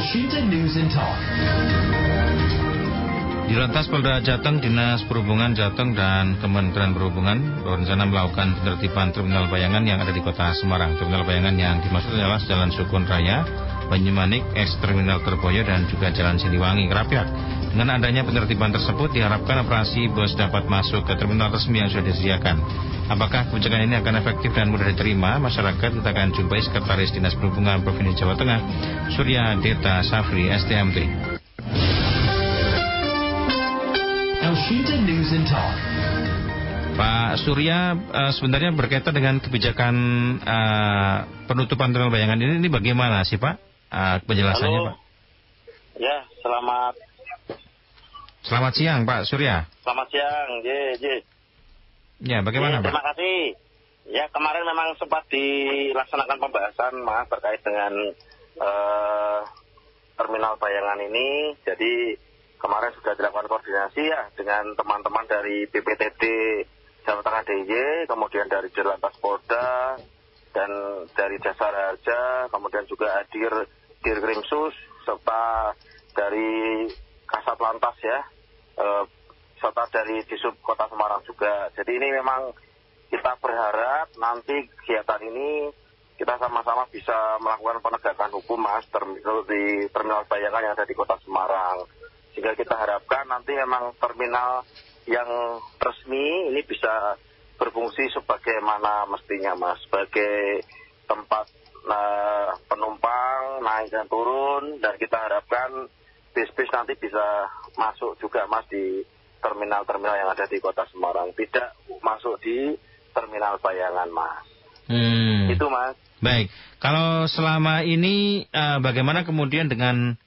Elshinta News and Talk. Dirlantas Polda Jateng, Dinas Perhubungan Jateng dan Kementerian Perhubungan berencana melakukan penertiban terminal bayangan yang ada di Kota Semarang. Terminal bayangan yang dimaksud adalah Jalan Sukun Raya, Banyumanik, Terminal Terboyo dan juga Jalan Siliwangi, Kerapiak. Dengan adanya penertiban tersebut diharapkan operasi bus dapat masuk ke terminal resmi yang sudah disediakan. Apakah kebijakan ini akan efektif dan mudah diterima masyarakat? Kita akan jumpai Sekretaris Dinas Perhubungan Provinsi Jawa Tengah, Surya Deta Safri, STMT. Elshinta News and Talk. Pak Surya, sebenarnya berkaitan dengan kebijakan penutupan terminal bayangan ini bagaimana sih Pak? Penjelasannya Pak. Ya, Selamat siang Pak Surya. selamat siang, Ya, bagaimana Pak? Terima kasih. Ya, kemarin memang sempat dilaksanakan pembahasan Mas terkait dengan terminal bayangan ini. Jadi kemarin sudah dilakukan koordinasi ya dengan teman-teman dari BPTD Jawa Tengah DIY, kemudian dari Dirlantas Polda, dan dari Jasara Harja, kemudian juga hadir Dirkrimsus, serta dari Kasat Lantas ya, serta dari Disub Kota Semarang juga. Jadi ini memang kita berharap nanti kegiatan ini kita sama-sama bisa melakukan penegakan hukum Mas di terminal bayangan yang ada di Kota Semarang. Sehingga kita harapkan nanti memang terminal yang resmi ini bisa berfungsi sebagaimana mestinya Mas, sebagai tempat penumpang naik dan turun, dan kita harapkan bis-bis nanti bisa masuk juga Mas di terminal-terminal yang ada di Kota Semarang, tidak masuk di terminal bayangan Mas. Itu Mas. Baik, kalau selama ini bagaimana kemudian dengan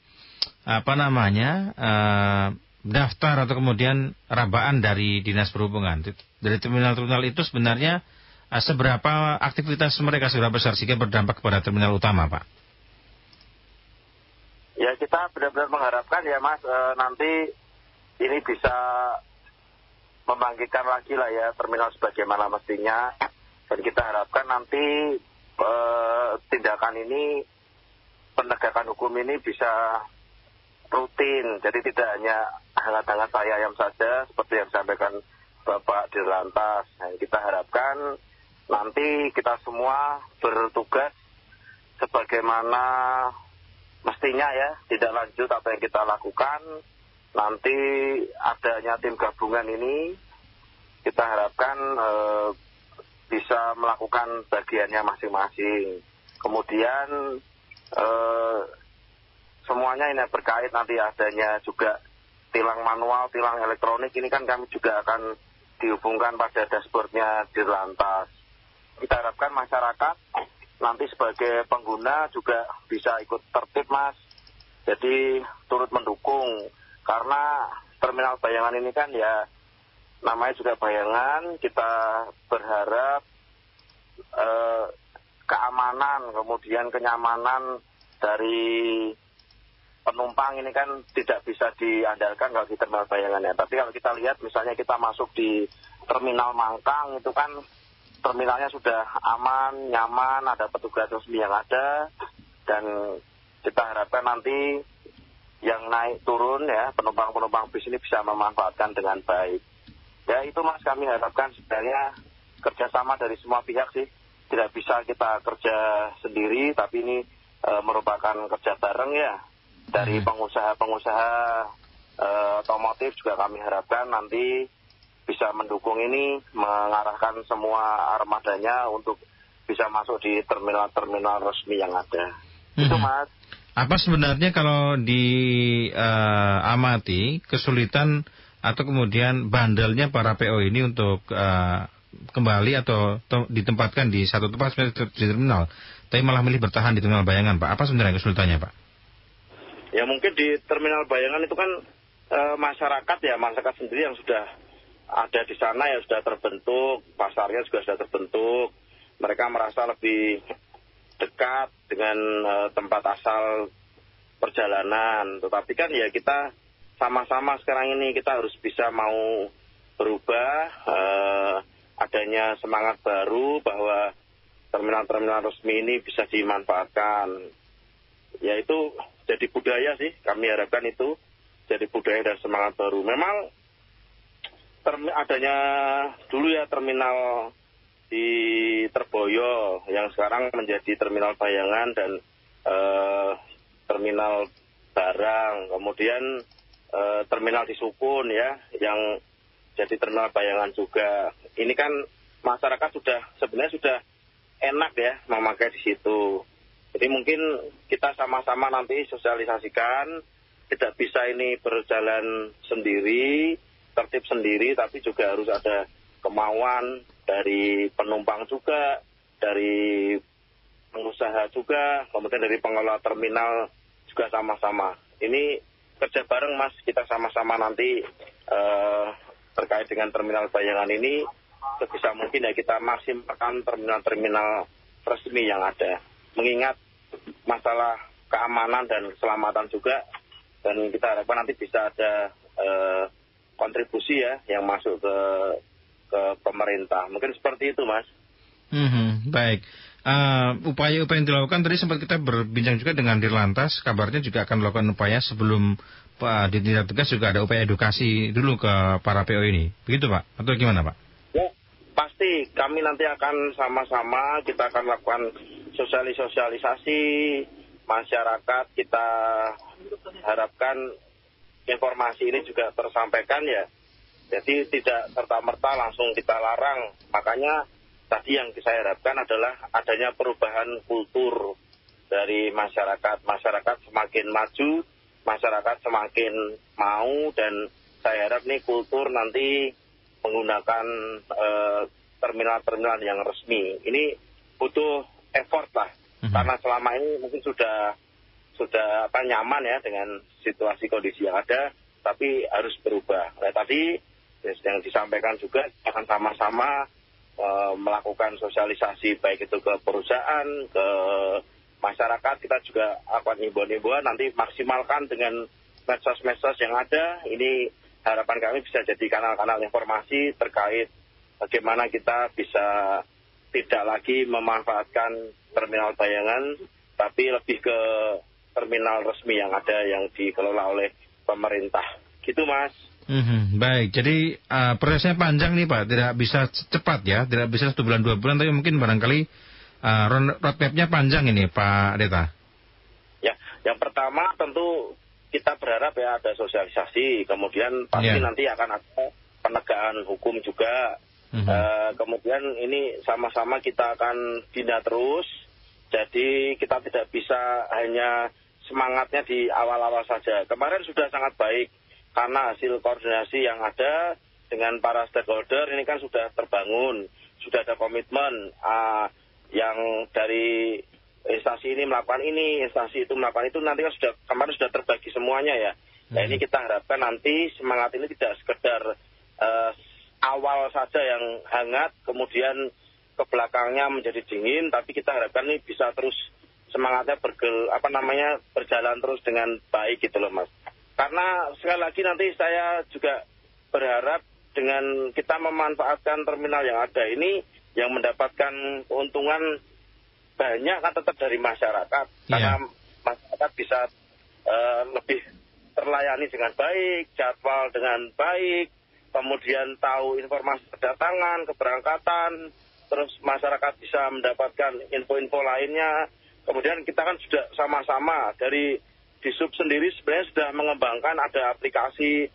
daftar atau kemudian rabaan dari Dinas Perhubungan dari terminal-terminal itu sebenarnya seberapa aktivitas mereka seberapa besar sehingga berdampak kepada terminal utama Pak? Ya, kita benar-benar mengharapkan ya Mas, nanti ini bisa membangkitkan lagi lah ya terminal sebagaimana mestinya, dan kita harapkan nanti tindakan ini, penegakan hukum ini bisa rutin, jadi tidak hanya hangat-hangat saya ayam saja seperti yang disampaikan Bapak Dirlantas. Nah, kita harapkan nanti kita semua bertugas sebagaimana mestinya ya, tidak lanjut apa yang kita lakukan. Nanti adanya tim gabungan ini kita harapkan bisa melakukan bagiannya masing-masing. Kemudian semuanya ini berkait nanti adanya juga tilang manual, tilang elektronik, ini kan kami juga akan dihubungkan pada dashboardnya Dirlantas. Kita harapkan masyarakat nanti sebagai pengguna juga bisa ikut tertib Mas, jadi turut mendukung, karena terminal bayangan ini kan ya namanya juga bayangan. Kita berharap keamanan, kemudian kenyamanan dari penumpang ini kan tidak bisa diandalkan kalau di terminal bayangan ya. Tapi kalau kita lihat misalnya kita masuk di terminal Mangkang, itu kan terminalnya sudah aman, nyaman, ada petugas resmi yang ada, dan kita harapkan nanti yang naik turun ya, penumpang-penumpang bis ini bisa memanfaatkan dengan baik. Ya itu Mas, kami harapkan sebenarnya kerjasama dari semua pihak sih. Tidak bisa kita kerja sendiri, tapi ini merupakan kerja bareng ya. Dari pengusaha-pengusaha otomotif juga kami harapkan nanti bisa mendukung ini, mengarahkan semua armadanya untuk bisa masuk di terminal-terminal resmi yang ada. Itu Mas. Apa sebenarnya kalau diamati kesulitan atau kemudian bandelnya para PO ini untuk kembali atau ditempatkan di satu tempat di terminal, tapi malah milih bertahan di terminal bayangan Pak? Apa sebenarnya kesulitannya Pak? Ya mungkin di terminal bayangan itu kan masyarakat sendiri yang sudah ada di sana ya, sudah terbentuk, pasarnya juga sudah terbentuk, mereka merasa lebih dekat dengan tempat asal perjalanan. Tetapi kan ya kita sama-sama sekarang ini kita harus bisa mau berubah, adanya semangat baru bahwa terminal-terminal resmi ini bisa dimanfaatkan. ya itu jadi budaya sih, kami harapkan itu jadi budaya dan semangat baru. Memang adanya dulu ya terminal di Terboyo yang sekarang menjadi terminal bayangan dan terminal barang, kemudian terminal di Sukun ya yang jadi terminal bayangan juga. Ini kan masyarakat sebenarnya sudah enak ya memakai di situ. Jadi mungkin kita sama-sama nanti sosialisasikan, tidak bisa ini berjalan sendiri, tertib sendiri, tapi juga harus ada kemauan dari penumpang juga, dari pengusaha juga, kemudian dari pengelola terminal juga sama-sama. Ini kerja bareng Mas, kita sama-sama nanti terkait dengan terminal bayangan ini, sebisa mungkin ya kita maksimalkan terminal-terminal resmi yang ada. Mengingat masalah keamanan dan keselamatan juga, dan kita harapkan nanti bisa ada kontribusi ya yang masuk ke pemerintah. Mungkin seperti itu Mas. Baik. Upaya-upaya yang dilakukan tadi sempat kita berbincang juga dengan Dirlantas, kabarnya juga akan melakukan upaya sebelum ditindak tegas juga ada upaya edukasi dulu ke para PO ini. Begitu Pak? Atau gimana Pak? Ya, pasti kami nanti akan sama-sama, kita akan lakukan sosialisasi masyarakat. Kita harapkan informasi ini juga tersampaikan ya. Jadi tidak serta-merta langsung kita larang. Makanya tadi yang saya harapkan adalah adanya perubahan kultur dari masyarakat. Masyarakat semakin maju, masyarakat semakin mau, dan saya harap nih kultur nanti menggunakan terminal-terminal yang resmi. Ini butuh effort lah, karena selama ini mungkin sudah nyaman ya dengan situasi kondisi yang ada, tapi harus berubah. Nah, tadi yang disampaikan juga akan sama-sama melakukan sosialisasi baik itu ke perusahaan, ke masyarakat. Kita juga akan himbauan-himbauan nanti maksimalkan dengan medsos-medsos yang ada. Ini harapan kami bisa jadi kanal-kanal informasi terkait bagaimana kita bisa tidak lagi memanfaatkan terminal bayangan, tapi lebih ke terminal resmi yang ada yang dikelola oleh pemerintah. Gitu Mas. Baik, jadi prosesnya panjang nih Pak, tidak bisa cepat ya, tidak bisa 1 bulan 2 bulan, tapi mungkin barangkali roadmap-nya panjang ini Pak Deta. Ya, yang pertama tentu kita berharap ya ada sosialisasi, kemudian pasti nanti akan ada penegakan hukum juga. Kemudian ini sama-sama kita akan bina terus, jadi kita tidak bisa hanya semangatnya di awal-awal saja. Kemarin sudah sangat baik, karena hasil koordinasi yang ada dengan para stakeholder ini kan sudah terbangun, sudah ada komitmen yang dari instansi ini melakukan ini, instansi itu melakukan itu, nanti kan kemarin sudah terbagi semuanya ya. Nah ini kita harapkan nanti semangat ini tidak sekedar awal saja yang hangat, kemudian ke belakangnya menjadi dingin, tapi kita harapkan ini bisa terus semangatnya berjalan terus dengan baik gitu loh Mas. Karena sekali lagi nanti saya juga berharap dengan kita memanfaatkan terminal yang ada ini, yang mendapatkan keuntungan banyak kan tetap dari masyarakat. Karena masyarakat bisa lebih terlayani dengan baik, jadwal dengan baik, kemudian tahu informasi kedatangan, keberangkatan, terus masyarakat bisa mendapatkan info-info lainnya. Kemudian kita kan sudah sama-sama dari Disub sendiri sebenarnya sudah mengembangkan ada aplikasi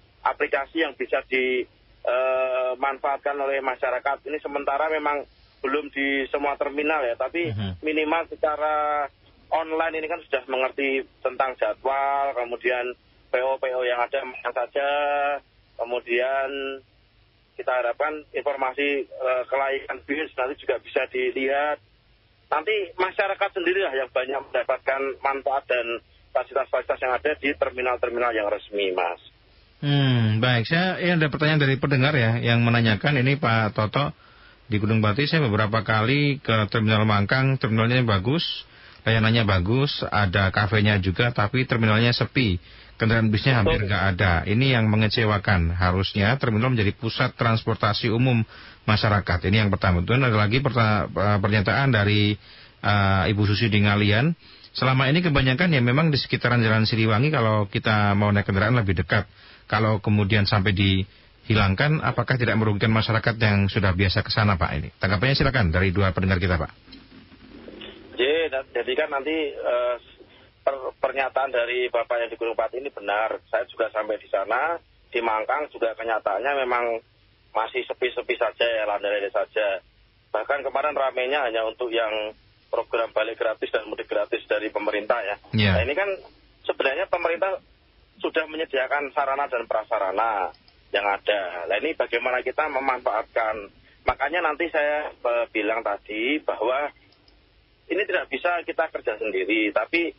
yang bisa dimanfaatkan oleh masyarakat. Ini sementara memang belum di semua terminal ya, tapi minimal secara online ini kan sudah mengerti tentang jadwal, kemudian PO-PO yang ada mana saja, kemudian kita harapkan informasi kelaikan bis nanti juga bisa dilihat. Nanti masyarakat sendirilah yang banyak mendapatkan manfaat dan fasilitas-fasilitas yang ada di terminal-terminal yang resmi, Mas. Baik, saya ada pertanyaan dari pendengar ya, yang menanyakan ini Pak Toto, di Gunung Bati saya beberapa kali ke terminal Mangkang, terminalnya bagus, layanannya bagus, ada kafenya juga, tapi terminalnya sepi, kendaraan bisnya hampir nggak ada. Ini yang mengecewakan, harusnya terminal menjadi pusat transportasi umum masyarakat. Ini yang pertama. Kemudian ada lagi pernyataan dari Ibu Susi di Ngalian. Selama ini kebanyakan ya memang di sekitaran Jalan Siliwangi kalau kita mau naik kendaraan lebih dekat. Kalau kemudian sampai dihilangkan, apakah tidak merugikan masyarakat yang sudah biasa ke sana, Pak? Ini tanggapannya silakan dari dua pendengar kita, Pak. Jadi kan nanti pernyataan dari Bapak yang di Gunung Pati ini benar. Saya juga sampai di sana, di Mangkang juga kenyataannya memang masih sepi-sepi saja ya, landai-landai saja. Bahkan kemarin ramenya hanya untuk yang program balik gratis dan mudik gratis dari pemerintah ya. Yeah. Nah ini kan sebenarnya pemerintah sudah menyediakan sarana dan prasarana yang ada. Nah ini bagaimana kita memanfaatkan. Makanya nanti saya bilang tadi bahwa ini tidak bisa kita kerja sendiri, tapi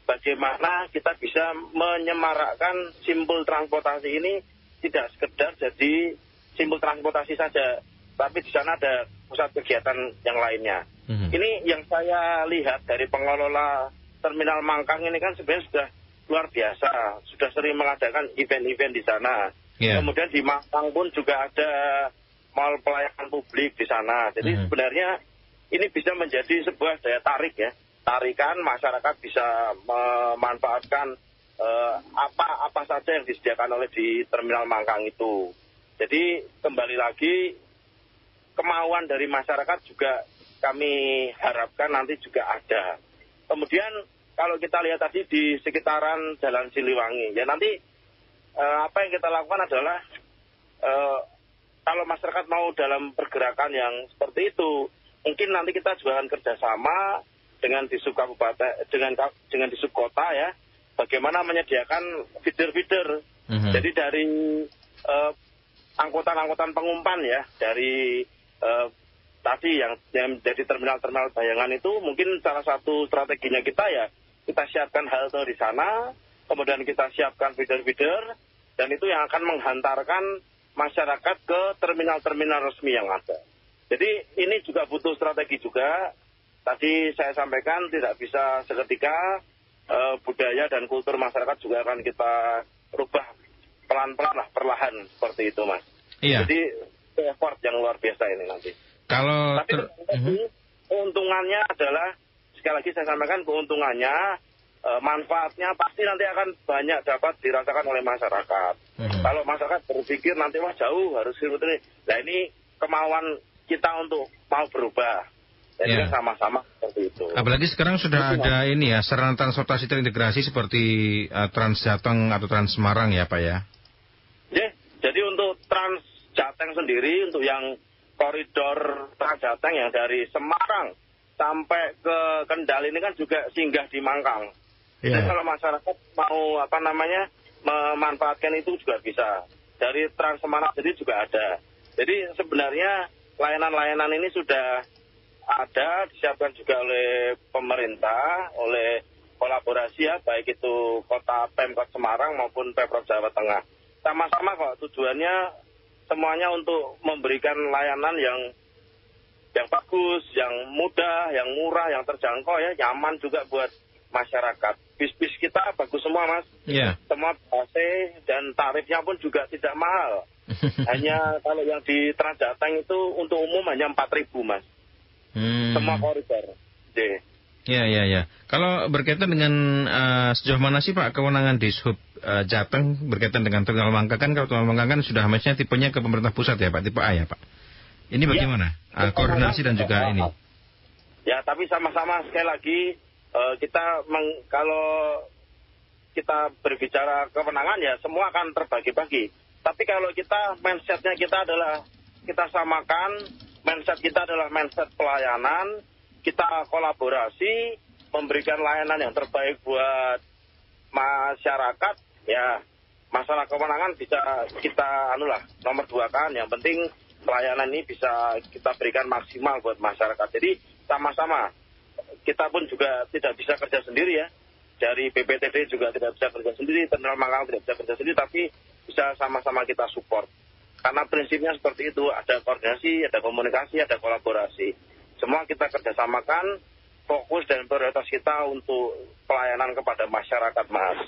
bagaimana kita bisa menyemarakkan simbol transportasi ini tidak sekedar jadi simbol transportasi saja, tapi di sana ada pusat kegiatan yang lainnya. Ini yang saya lihat dari pengelola Terminal Mangkang ini kan sebenarnya sudah luar biasa, sudah sering mengadakan event-event di sana. Yeah. Kemudian di Mangkang pun juga ada mall pelayanan publik di sana. Jadi sebenarnya ini bisa menjadi sebuah daya tarik ya. Tarikan masyarakat bisa memanfaatkan apa saja yang disediakan oleh di Terminal Mangkang itu. Jadi kembali lagi kemauan dari masyarakat juga kami harapkan nanti juga ada. Kemudian kalau kita lihat tadi di sekitaran Jalan Siliwangi, ya nanti apa yang kita lakukan adalah kalau masyarakat mau dalam pergerakan yang seperti itu, mungkin nanti kita juga akan kerjasama dengan Disub Kabupaten, dengan Disub Kota ya, bagaimana menyediakan feeder-feeder. Jadi dari angkutan-angkutan pengumpan ya, dari tadi yang jadi terminal-terminal bayangan itu mungkin salah satu strateginya kita ya, kita siapkan halte di sana, kemudian kita siapkan feeder-feeder, dan itu yang akan menghantarkan masyarakat ke terminal-terminal resmi yang ada. Jadi ini juga butuh strategi juga. Tadi saya sampaikan tidak bisa seketika, budaya dan kultur masyarakat juga akan kita rubah pelan-pelan lah, perlahan seperti itu Mas. Iya. Jadi effort yang luar biasa ini nanti. Tapi keuntungannya adalah, sekali lagi saya sampaikan keuntungannya, manfaatnya pasti nanti akan banyak dapat dirasakan oleh masyarakat. Kalau masyarakat berpikir nanti wah jauh harus ini, nah ini kemauan kita untuk mau berubah. Jadi sama-sama seperti itu. Apalagi sekarang sudah ada ini ya, sarana transportasi terintegrasi seperti Trans Jateng atau Trans Semarang ya Pak ya? Jadi untuk Trans Jateng sendiri, untuk yang koridor Trans Jateng yang dari Semarang sampai ke Kendal ini kan juga singgah di Mangkang. Jadi kalau masyarakat mau memanfaatkan itu juga bisa. Dari Trans Semarang jadi juga ada. Jadi sebenarnya layanan-layanan ini sudah ada, disiapkan juga oleh pemerintah, oleh kolaborasi ya, baik itu Kota Pemkot Semarang maupun Pemprov Jawa Tengah. Sama-sama kok tujuannya semuanya untuk memberikan layanan yang bagus, yang mudah, yang murah, yang terjangkau ya, nyaman juga buat masyarakat. Bis-bis kita bagus semua Mas. Semua AC dan tarifnya pun juga tidak mahal. Hanya kalau yang di Trans Jateng itu untuk umum hanya 4.000 Mas. Semua koridor. Ya. Kalau berkaitan dengan sejauh mana sih Pak kewenangan Dishub Jateng berkaitan dengan Terminal Mangkang, kan kalau Terminal Mangkang kan sudah maksudnya tipenya ke pemerintah pusat ya Pak, tipe A ya Pak. Ini bagaimana koordinasi dan juga ini? Ya, tapi sama-sama sekali lagi kalau kita berbicara kewenangan ya semua akan terbagi-bagi. Tapi kalau kita mindsetnya kita adalah kita samakan, mindset kita adalah mindset pelayanan, kita kolaborasi, memberikan layanan yang terbaik buat masyarakat, ya masalah kewenangan bisa kita nomor 2 kan, yang penting pelayanan ini bisa kita berikan maksimal buat masyarakat. Jadi sama-sama, kita pun juga tidak bisa kerja sendiri ya, dari BPTD juga tidak bisa kerja sendiri, Terminal Mangkang tidak bisa kerja sendiri, tapi bisa sama-sama kita support. Karena prinsipnya seperti itu, ada koordinasi, ada komunikasi, ada kolaborasi. Semua kita kerjasamakan, fokus dan prioritas kita untuk pelayanan kepada masyarakat, Mas.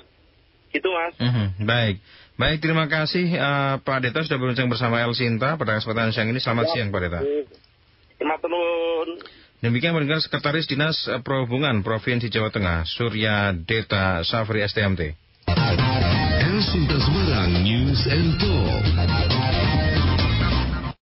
Gitu, Mas. Baik, terima kasih Pak Deta sudah berbincang bersama El Sinta pada kesempatan siang ini. Selamat siang, Pak Deta. Terima kasih. Demikian mendengar Sekretaris Dinas Perhubungan Provinsi Jawa Tengah, Surya Deta Safri STMT. El Sinta Semarang News and Talk.